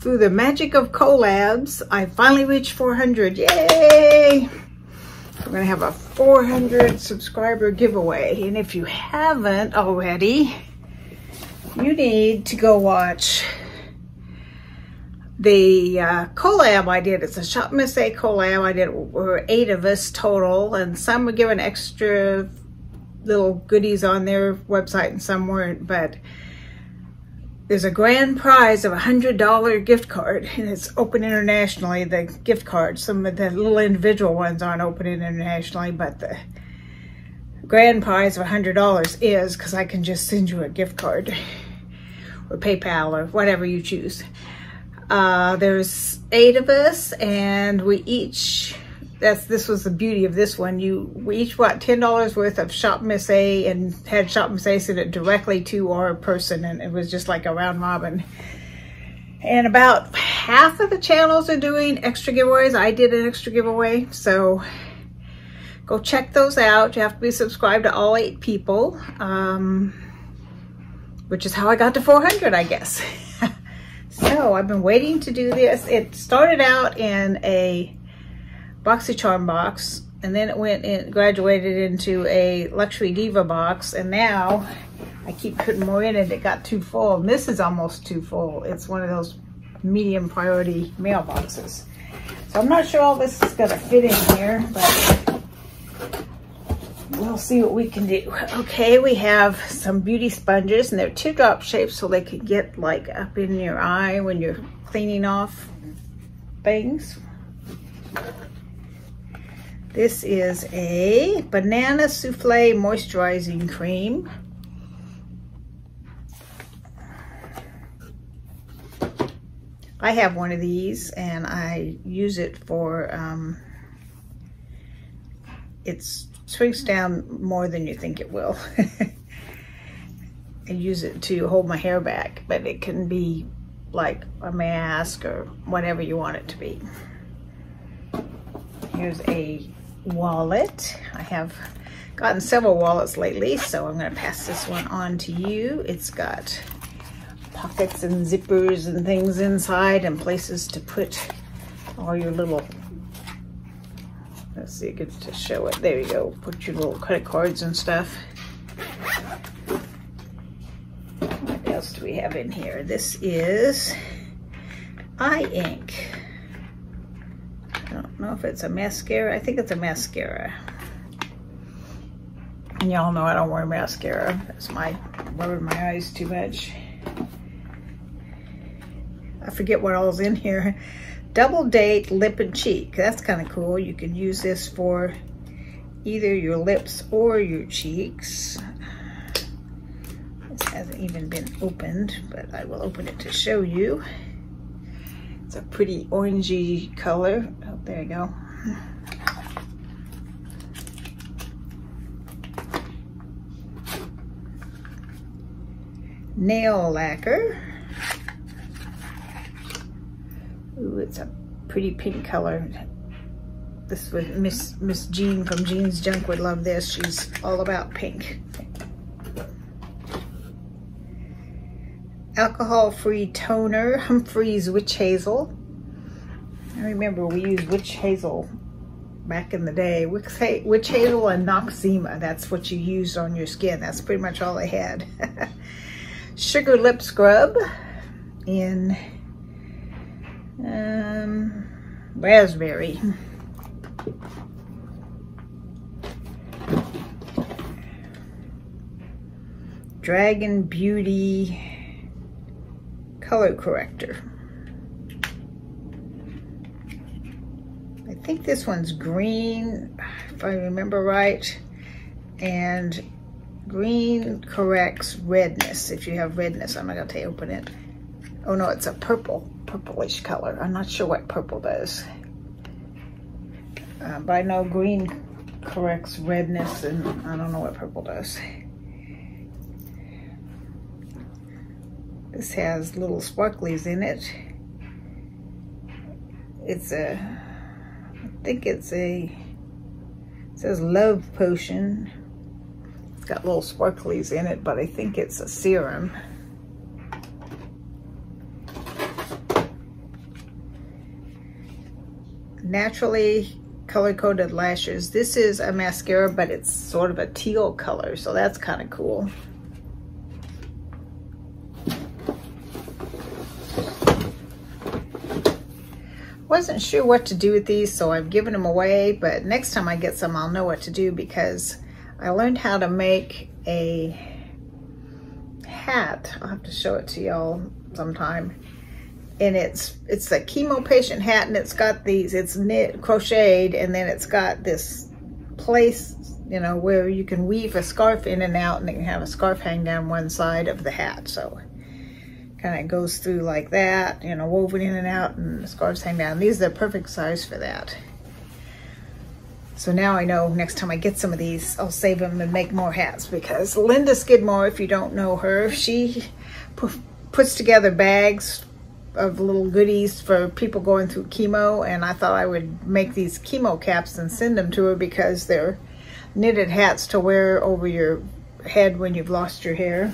Through the magic of collabs, I finally reached 400. Yay! We're gonna have a 400 subscriber giveaway. And if you haven't already, you need to go watch the collab I did. It's a Shop Miss A collab I did. We're 8 of us total, and some were given extra little goodies on their website and some weren't, but there's a grand prize of a $100 gift card, and it's open internationally, the gift card. Some of the little individual ones aren't open internationally, but the grand prize of $100 is, because I can just send you a gift card or PayPal or whatever you choose. There's 8 of us, and we each, this was the beauty of this one, we each bought $10 worth of Shop Miss A and had Shop Miss A send it directly to our person, and it was just like a round robin. And about half of the channels are doing extra giveaways. I did an extra giveaway, so go check those out. You have to be subscribed to all 8 people, which is how I got to 400, I guess. So I've been waiting to do this. It started out in a BoxyCharm box, and then it went in, graduated into a Luxury Diva box, and now I keep putting more in it. It got too full, and this is almost too full. It's one of those medium priority mailboxes. So I'm not sure all this is gonna fit in here, but we'll see what we can do. Okay, we have some beauty sponges, and they're teardrop shaped so they can get like up in your eye when you're cleaning off things. This is a banana souffle moisturizing cream. I have one of these, and I use it for, it shrinks down more than you think it will. I use it to hold my hair back, but it can be like a mask or whatever you want it to be. Here's a wallet. I have gotten several wallets lately, so I'm going to pass this one on to you. It's got pockets and zippers and things inside, and places to put all your little, let's see, it gets to show it. There you go. Put your little credit cards and stuff. What else do we have in here? This is eye ink. I don't know if it's a mascara. I think it's a mascara. And y'all know I don't wear mascara. That's rubbing my eyes too much. I forget what all's in here. Double Date Lip and Cheek. That's kind of cool. You can use this for either your lips or your cheeks. This hasn't even been opened, but I will open it to show you. It's a pretty orangey color. Oh, there you go. Nail lacquer. Ooh, it's a pretty pink color. This would Miss Jean from Jean's Junk would love this. She's all about pink. Alcohol-free toner, Humphreys Witch Hazel. I remember we used witch hazel back in the day. Witch hazel and Noxzema. That's what you used on your skin. That's pretty much all I had. Sugar lip scrub in raspberry. Dragon Beauty color corrector. I think this one's green, if I remember right, and green corrects redness. If you have redness, I'm not going to open it. Oh no, it's a purplish color. I'm not sure what purple does, but I know green corrects redness, and I don't know what purple does. This has little sparklies in it. It's a, I think it's a, it says Love Potion. It's got little sparklies in it, but I think it's a serum. Naturally color-coded lashes. This is a mascara, but it's sort of a teal color, so that's kind of cool. Wasn't sure what to do with these, so I've given them away, but next time I get some, I'll know what to do, because I learned how to make a hat. I'll have to show it to y'all sometime. And it's a chemo patient hat, and it's got these, it's knit, crocheted, and then it's got this place, you know, where you can weave a scarf in and out, and you can have a scarf hang down one side of the hat. So kind of goes through like that, you know, woven in and out, and the scarves hang down. These are the perfect size for that. So now I know next time I get some of these, I'll save them and make more hats, because Linda Skidmore, if you don't know her, she puts together bags of little goodies for people going through chemo, and I thought I would make these chemo caps and send them to her, because they're knitted hats to wear over your head when you've lost your hair.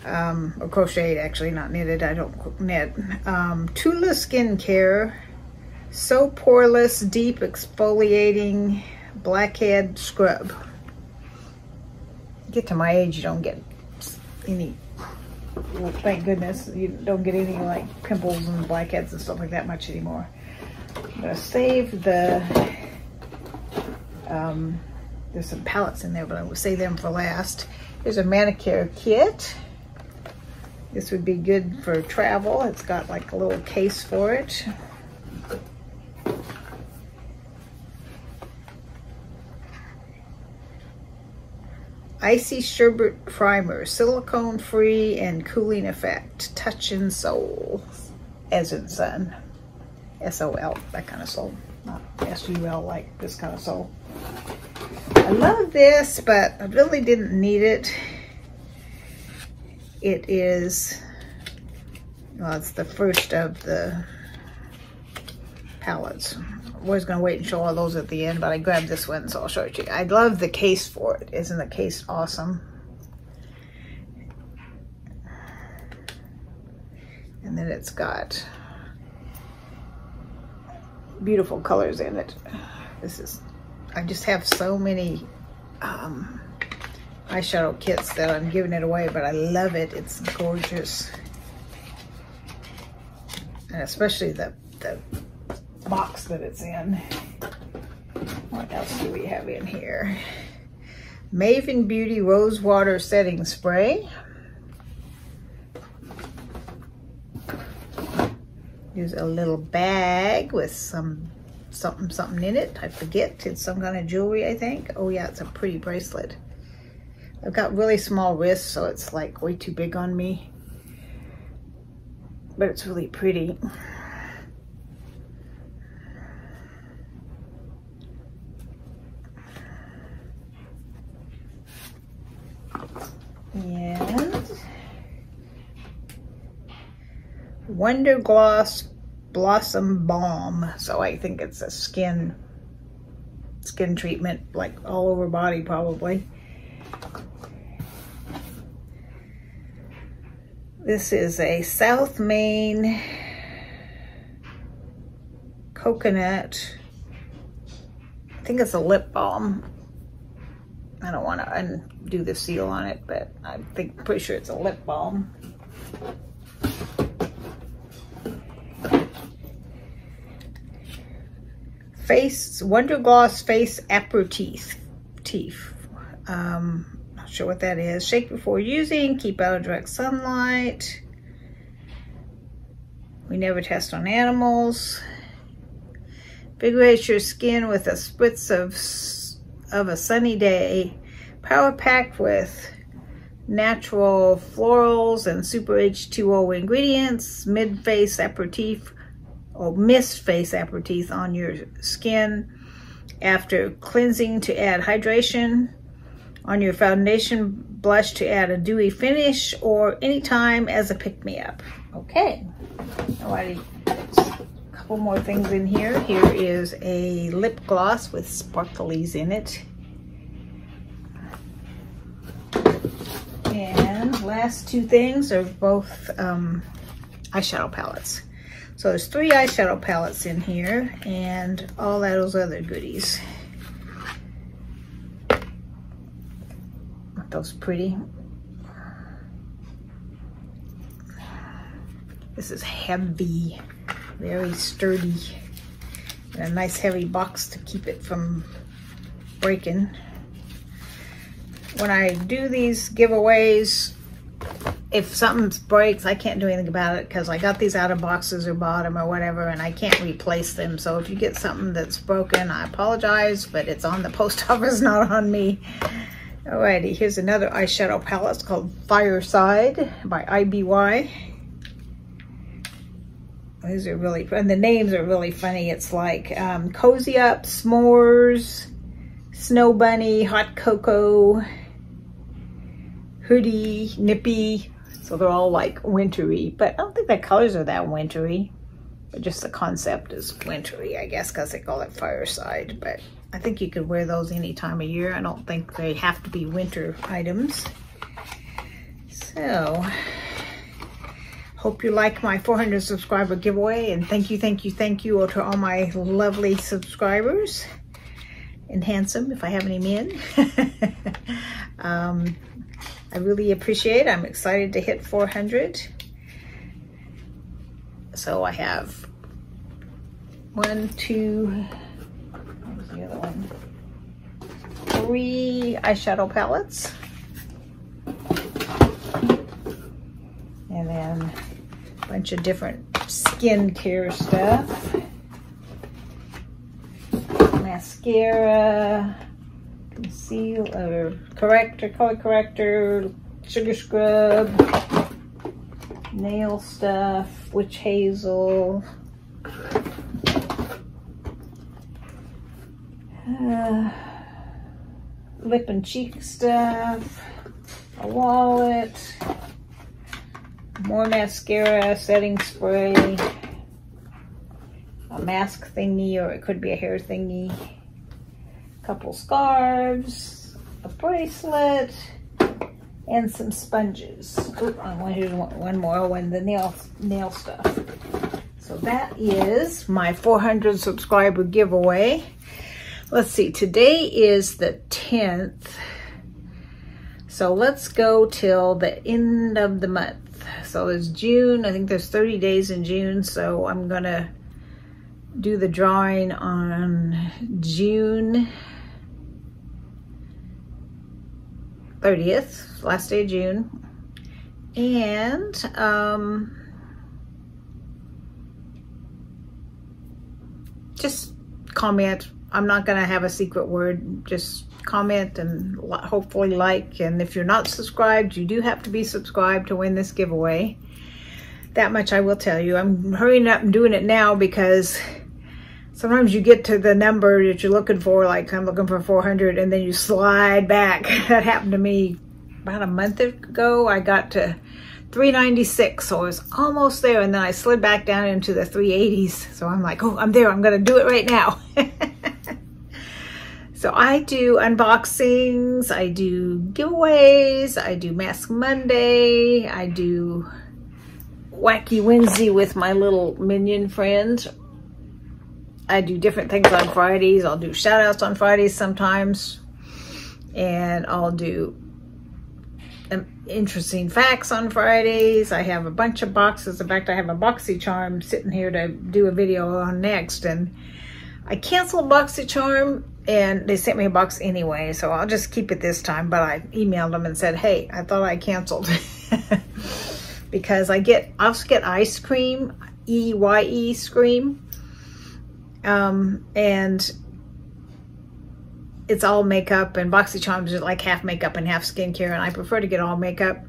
Or crocheted, actually, not knitted. I don't knit. Tula Skincare, So Poreless Deep Exfoliating Blackhead Scrub. Get to my age, you don't get any, well, thank goodness, you don't get any like pimples and blackheads and stuff like that much anymore. I'm gonna save the, there's some palettes in there, but I will save them for last. Here's a manicure kit. This would be good for travel. It's got like a little case for it. Icy Sherbet Primer, silicone free and cooling effect. Touch and Soul, as in sun. S-O-L, that kind of soul. Not S-U-L, like this kind of soul. I love this, but I really didn't need it. It is, well, it's the first of the palettes. I was going to wait and show all those at the end, but I grabbed this one, so I'll show it to you. I love the case for it. Isn't the case awesome? And then it's got beautiful colors in it. This is, I just have so many eyeshadow kits that I'm giving it away, but I love it. It's gorgeous. And especially the box that it's in. What else do we have in here? Maven Beauty Rose Water Setting Spray. Here's a little bag with something in it. I forget. It's some kind of jewelry, I think. Oh yeah, it's a pretty bracelet. I've got really small wrists, so it's like way too big on me. But it's really pretty. And Wonder Gloss Blossom Balm. So I think it's a skin treatment, like all over body probably. This is a South Maine coconut. I think it's a lip balm. I don't want to undo the seal on it, but I'm pretty sure it's a lip balm. Wonder Gloss Face Aperitif. Not sure what that is. Shake before using. Keep out of direct sunlight. We never test on animals. Invigorates your skin with a spritz of a sunny day. Power packed with natural florals and super H2O ingredients. Mid-face aperitif or mist face aperitif on your skin after cleansing to add hydration, on your foundation blush to add a dewy finish, or anytime as a pick-me-up. Okay, alrighty, a couple more things in here. Here is a lip gloss with sparklies in it. And last two things are both eyeshadow palettes. So there's 3 eyeshadow palettes in here and all those other goodies. Aren't those pretty? This is heavy, very sturdy, and a nice heavy box to keep it from breaking. When I do these giveaways, if something breaks, I can't do anything about it because I got these out of boxes or bought them or whatever, and I can't replace them. So if you get something that's broken, I apologize, but it's on the post office, not on me. Alrighty, here's another eyeshadow palette. It's called Fireside by IBY. These are really, and the names are really funny. It's like Cozy Up, S'mores, Snow Bunny, Hot Cocoa, Hoodie, Nippy. So they're all like wintry, but I don't think the colors are that wintry, but just the concept is wintry, I guess, because they call it Fireside. But I think you could wear those any time of year. I don't think they have to be winter items. So, hope you like my 400 subscriber giveaway, and thank you to all my lovely subscribers, and handsome if I have any men. I really appreciate it. I'm excited to hit 400. So I have 1, 2, what was the other one? 3 eyeshadow palettes. And then a bunch of different skincare stuff. Mascara, concealer, corrector, color corrector, sugar scrub, nail stuff, witch hazel, lip and cheek stuff, a wallet, more mascara, setting spray, a mask thingy, or it could be a hair thingy, a couple scarves, a bracelet, and some sponges. Here's one more, the nail stuff. So that is my 400 subscriber giveaway. Let's see, today is the 10th. So let's go till the end of the month. So there's June, I think there's 30 days in June, so I'm gonna do the drawing on June 30th, last day of June. And just comment. I'm not gonna have a secret word, just comment and hopefully like. And if you're not subscribed, you do have to be subscribed to win this giveaway. That much I will tell you. I'm hurrying up and doing it now because sometimes you get to the number that you're looking for, like I'm looking for 400, and then you slide back. That happened to me about a month ago. I got to 396, so I was almost there, and then I slid back down into the 380s. So I'm like, oh, I'm there. I'm gonna do it right now. So I do unboxings, I do giveaways, I do Mask Monday, I do Wacky Wednesday with my little minion friends. I do different things on Fridays. I'll do shout outs on Fridays sometimes. And I'll do interesting facts on Fridays. I have a bunch of boxes. In fact, I have a BoxyCharm sitting here to do a video on next. And I canceled BoxyCharm and they sent me a box anyway. So I'll just keep it this time. But I emailed them and said, hey, I thought I canceled. Because I also get ice cream, E-Y-E Scream. And it's all makeup, and BoxyCharms is like half makeup and half skincare, and I prefer to get all makeup.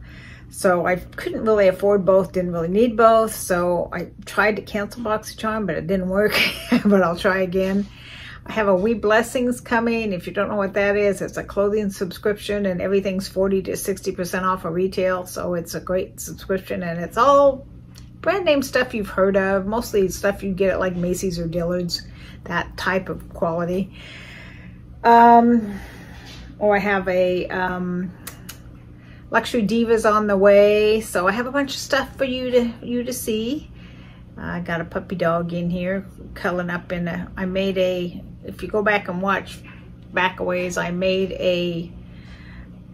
So I couldn't really afford both, didn't really need both. So I tried to cancel BoxyCharm, but it didn't work. But I'll try again. I have a We Blessings coming. If you don't know what that is, it's a clothing subscription, and everything's 40 to 60% off of retail. So it's a great subscription, and it's all brand name stuff you've heard of, mostly stuff you get at like Macy's or Dillard's, that type of quality. Or I have a Luxury Divas on the way, so I have a bunch of stuff for you to see. I got a puppy dog in here cuddling up in a, I made a, if you go back and watch back a ways, I made a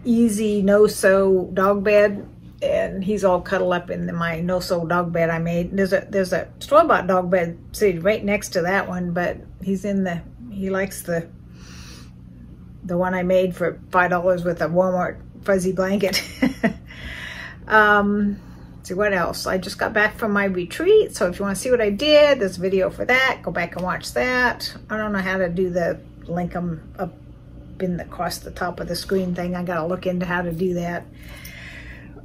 easy no-sew dog bed, and he's all cuddled up in my no-sew dog bed I made. There's a store-bought dog bed sitting right next to that one, but he's in the, he likes the one I made for $5 with a Walmart fuzzy blanket. See what else? I just got back from my retreat, so if you want to see what I did, there's a video for that. Go back and watch that. I don't know how to do the link them up in across the top of the screen thing. I gotta look into how to do that.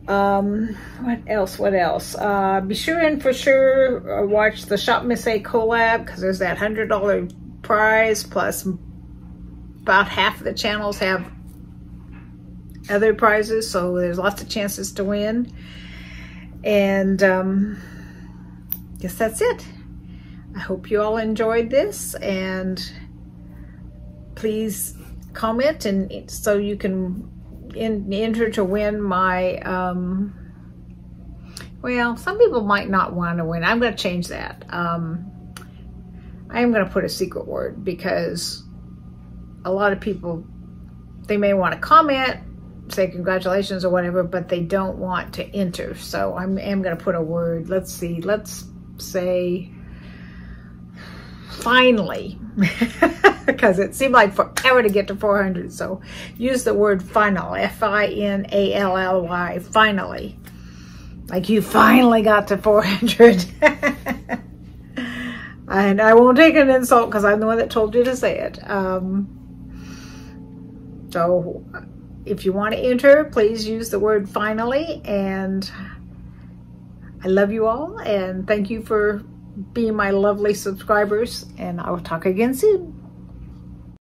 What else? Be sure and for sure watch the Shop Miss A collab, because there's that $100 prize, plus about half of the channels have other prizes, so there's lots of chances to win. And guess that's it. I hope you all enjoyed this, and please comment, and so you can enter to win my well, some people might not want to win. I'm going to change that. I am going to put a secret word, because a lot of people, they may want to comment, say congratulations or whatever, but they don't want to enter. So I am going to put a word. Let's see. Let's say finally, because it seemed like forever to get to 400. So use the word final, F-I-N-A-L-L-Y, finally. Like you finally got to 400. And I won't take an insult, because I'm the one that told you to say it. So if you want to enter, please use the word finally. And I love you all, and thank you for being my lovely subscribers, and I will talk again soon.